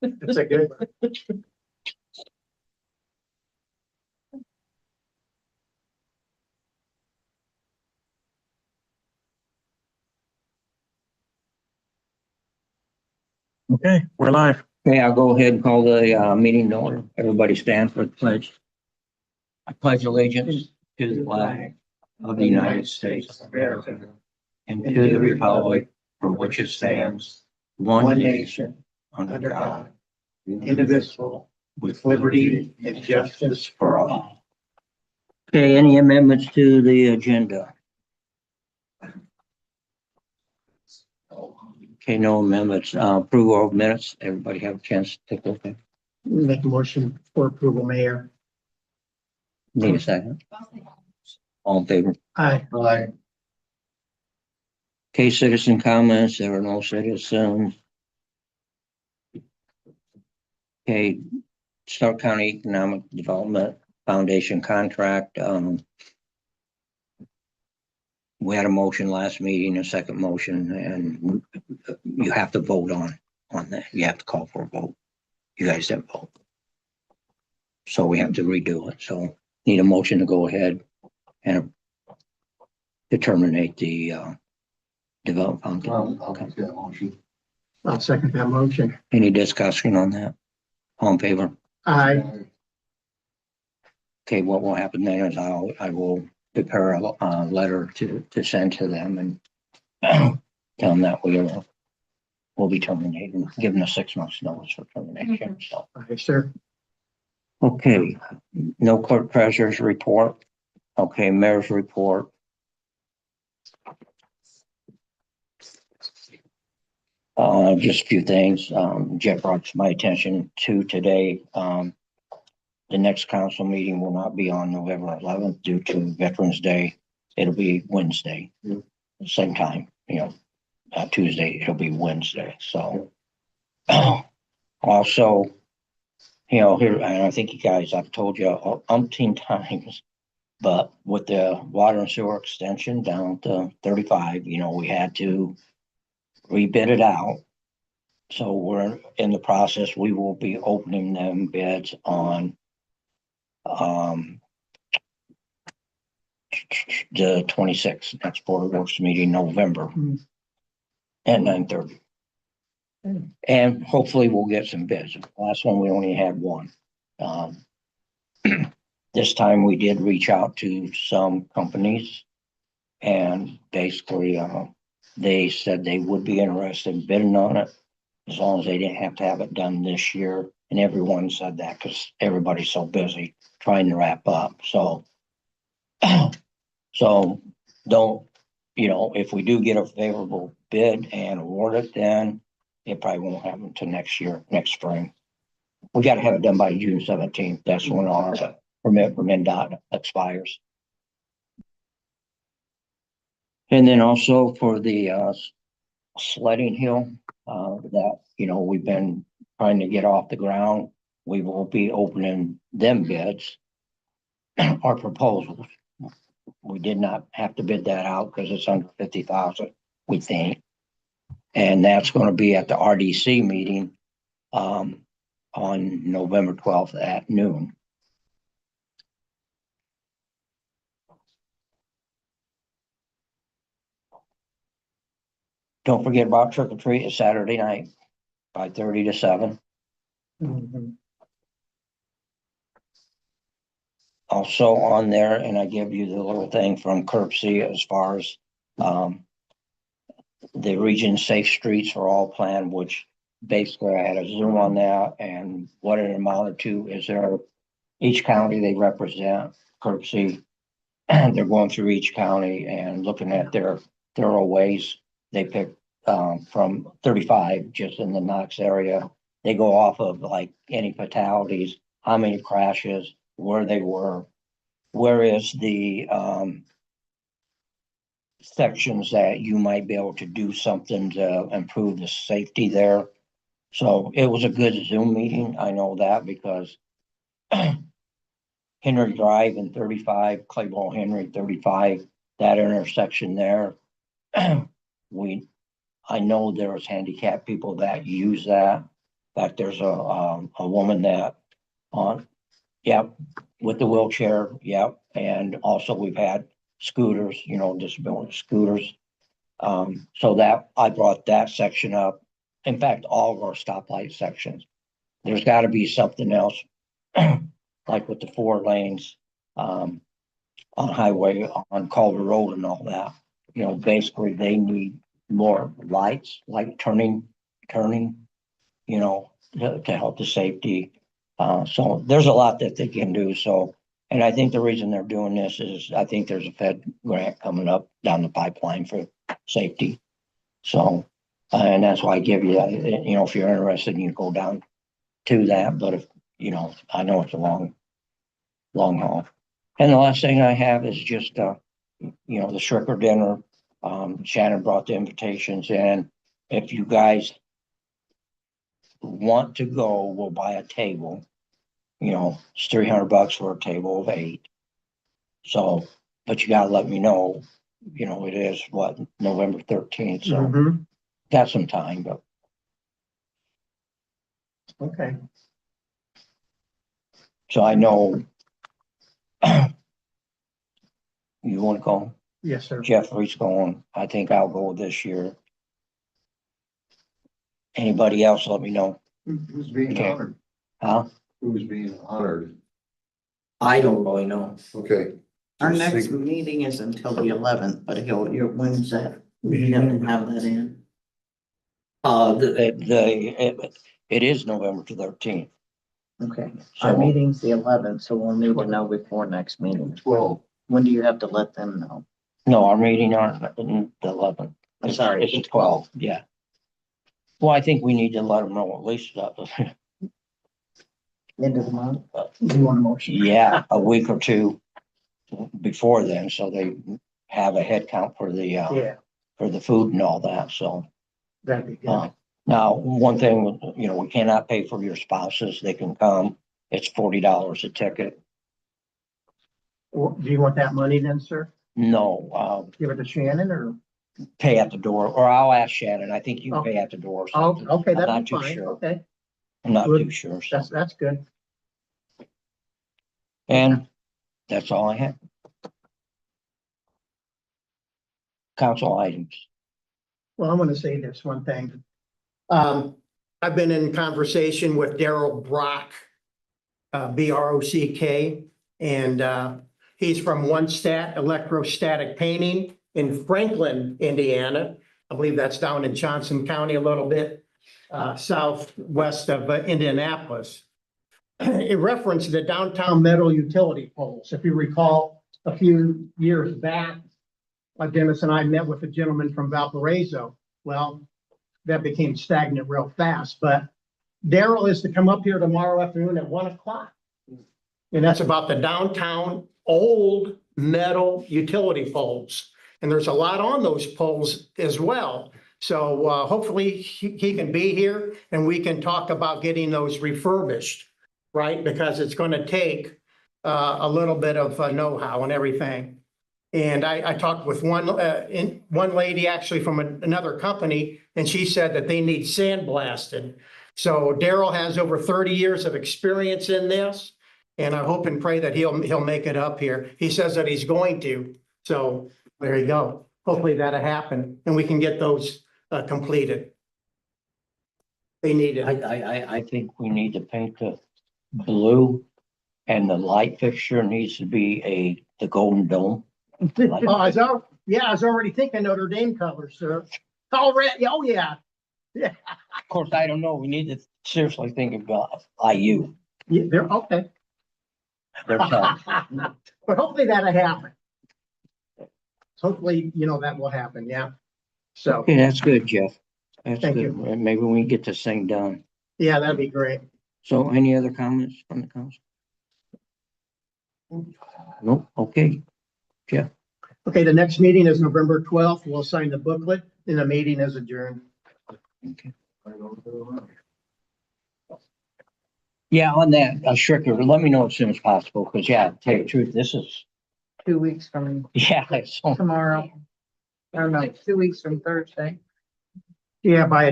It's a good one. Okay, we're live. Okay, I'll go ahead and call the meeting to order. Everybody stand for the pledge. I pledge allegiance to the flag of the United States of America and to the republic for which it stands, one nation, under God, indivisible, with liberty and justice for all. Okay, any amendments to the agenda? Okay, no amendments. Approval of minutes. Everybody have a chance to take a look at. Make a motion for approval, Mayor. Need a second? All in favor? Aye. Okay, citizen comments. There are no citizens. Okay, Stark County Economic Development Foundation contract. We had a motion last meeting, a second motion, and you have to vote on that. You have to call for a vote. You guys didn't vote. So we have to redo it. So need a motion to go ahead and to terminate the development. Okay. I'll second that motion. Any discussion on that? All in favor? Aye. Okay, what will happen then is I will prepare a letter to send to them and tell them that we'll be terminating, given a 6 months notice for termination. So, Aye, sir. okay, no clerk treasurer's report. Okay, mayor's report. Just a few things. Jeff brought to my attention to today. The next council meeting will not be on November 11th due to Veterans Day. It'll be Wednesday, same time, Tuesday, it'll be Wednesday. So also, here, and I think you guys, I've told you umpteen times, but with the water and sewer extension down to 35, we had to rebid it out. So we're in the process. We will be opening them bids on the 26th, next Board of Works meeting, November at 9:30. And hopefully we'll get some bids. Last one, we only had one. This time we did reach out to some companies and basically they said they would be interested in bidding on it as long as they didn't have to have it done this year. And everyone said that because everybody's so busy trying to wrap up. So, don't, if we do get a favorable bid and award it, then it probably won't happen until next year, next spring. We got to have it done by June 17th. That's when our permit from NDOT expires. And then also for the sledding hill that, we've been trying to get off the ground. We will be opening them bids, our proposals. We did not have to bid that out because it's under 50,000, we think. And that's going to be at the RDC meeting on November 12th at noon. Don't forget about trick or treat. It's Saturday night, 5:30 to 7. Also on there, and I give you the little thing from Curbsy as far as the region safe streets are all planned, which basically I had a Zoom on that, and what it amounted to is each county they represent, Curbsy, they're going through each county and looking at their thoroughways. They pick from 35 just in the Knox area. They go off of like any fatalities, how many crashes, where they were, where is the sections that you might be able to do something to improve the safety there. So it was a good Zoom meeting. I know that because Henry Drive and 35, Claiborne Henry 35, that intersection there, I know there's handicapped people that use that. In fact, there's a woman that on, yep, with the wheelchair, yep, and also we've had scooters, disability scooters. So that, I brought that section up. In fact, all of our stoplight sections. There's gotta be something else, like with the 4 lanes, on highway, on Culver Road and all that. Basically, they need more lights, like turning, to help the safety. So there's a lot that they can do, so, and I think the reason they're doing this is, I think there's a Fed grant coming up down the pipeline for safety. So, and that's why I give you that, if you're interested, you can go down to that, but if, I know it's a long haul. And the last thing I have is just, the Stricker dinner. Shannon brought the invitations in. If you guys want to go, we'll buy a table. It's $300 for a table of 8. So, but you gotta let me know, it is what, November 13th, so Mhm. got some time, but Okay. so I know. You wanna go? Yes, sir. Jeffrey's going. I think I'll go this year. Anybody else, let me know. Who's being Okay. honored? Huh? Who's being honored? I don't really know. Okay. Our Just next think- meeting is until the 11th, but when's that? You have to have that in. It is November 13th. Okay, So- our meeting's the 11th, so we'll need to know before next meeting. 12. When do you have to let them know? No, our meeting on the 11th. I'm sorry, It's 12, yeah. Well, I think we need to let them know at least, End of the month? You want a motion? yeah, a week or two before then, so they have a head count for Yeah, for the food and all that, so. that'd be good. Now, one thing, we cannot pay for your spouses. They can come. It's $40 a ticket. Or do you want that money then, sir? No, Give it to Shannon or? pay at the door, or I'll ask Shannon. I think you can pay at the door. or Oh, something. okay, I'm that'd not be too fine. sure. Okay, I'm not Good. too sure. So. that's good. And that's all I have. Council items. Well, I'm gonna say this one thing. I've been in conversation with Daryl Brock, BROCK, and he's from One Stat Electrostatic Painting in Franklin, Indiana. I believe that's down in Johnson County a little bit, southwest of Indianapolis. It referenced the downtown metal utility poles. If you recall, a few years back, Dennis and I met with a gentleman from Valparaiso. Well, that became stagnant real fast, but Daryl is to come up here tomorrow afternoon at 1:00. And that's about the downtown old metal utility poles. And there's a lot on those poles as well. So hopefully he can be here and we can talk about getting those refurbished, right? Because it's going to take a little bit of know-how and everything. And I talked with one lady actually from another company, and she said that they need sandblasted. So Daryl has over 30 years of experience in this, and I hope and pray that he'll make it up here. He says that he's going to. So there you go. Hopefully that'll happen, and we can get those completed. They need it. I think we need to paint the blue, and the light fixture needs to be the golden dome. Oh, I was already thinking Notre Dame colors, sir. Already, oh, yeah. Of course, I don't know. We need to seriously think about IU. Yeah, they're okay. They're tough. But hopefully that'll happen. Hopefully, that will happen, yeah. So, Okay, that's good, Jeff. That's Thank good. Maybe we can get this thing done. yeah, that'd be great. So any other comments from the council? Nope, okay. Okay, the next meeting is November 12th. We'll sign the booklet and the meeting is adjourned. Okay. Yeah, on that, Stricker, let me know as soon as possible, because yeah, to tell you the truth, this is, 2 weeks from yeah, it's. tomorrow. Or no, 2 weeks from Thursday. Yeah, by